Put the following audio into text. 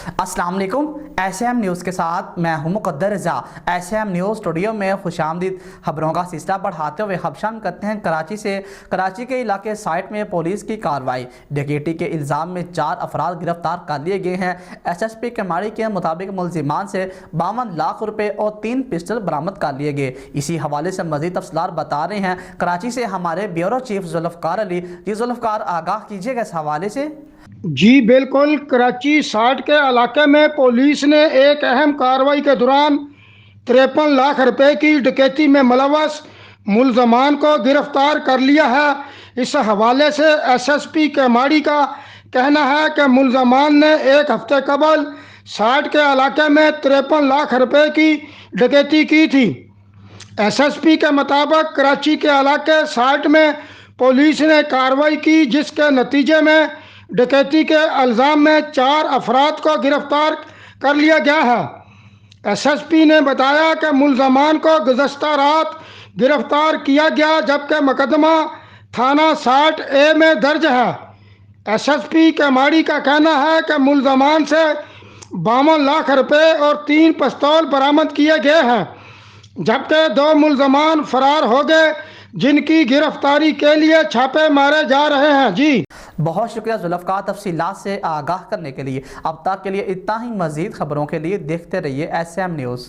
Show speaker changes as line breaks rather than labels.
अस्सलाम वालेकुम। SM news के साथ मैं हूं मुक़द्दर रज़ा। एसएम न्यूज़ स्टूडियो में खुशामदीद। खबरों का सिलसिला बढ़ाते हुए खबशान करते हैं कराची के इलाके साइट में पुलिस की कार्रवाई। डकैती के इल्ज़ाम में 4 अफराद गिरफ्तार कर लिए गए हैं। SSP केमाड़ी के मुताबिक मुलजिमान से 52 लाख रुपए और 3 पिस्टल बरामद कर लिए गए। इसी हवाले से मज़ीद तफसीलात बता रहे हैं कराची से हमारे ब्यूरो चीफ जुल्फ़कार अली। जी जुल्फ़कार, आगाह कीजिएगा इस हवाले से।
जी बिल्कुल। कराची 60 के इलाके में पुलिस ने एक अहम कार्रवाई के दौरान 53 लाख रुपए की डकैती में मुलव्वस मुलजमान को गिरफ्तार कर लिया है। इस हवाले से SSP केमाड़ी का कहना है कि मुलजमान ने एक हफ्ते कबल 60 के इलाके में 53 लाख रुपए की डकैती की थी। SSP के मुताबिक कराची के इलाके 60 में पुलिस ने कार्रवाई की, जिसके नतीजे में डकैती के इल्ज़ाम में 4 अफराद को गिरफ्तार कर लिया गया है। SSP ने बताया कि मुलजमान को गुज़श्ता रात गिरफ्तार किया गया, जबकि मुकदमा थाना 60A में दर्ज है। SSP केमाड़ी का कहना है कि मुलजमान से 52 लाख रुपए और 3 पिस्तौल बरामद किए गए हैं, जबकि 2 मुलजमान फरार हो गए, जिनकी गिरफ्तारी के लिए छापे मारे जा रहे हैं। जी
बहुत शुक्रिया जुल्फ़कार, तफसीलात से आगाह करने के लिए। अब तक के लिए इतना ही। मज़ीद खबरों के लिए देखते रहिए SM न्यूज़।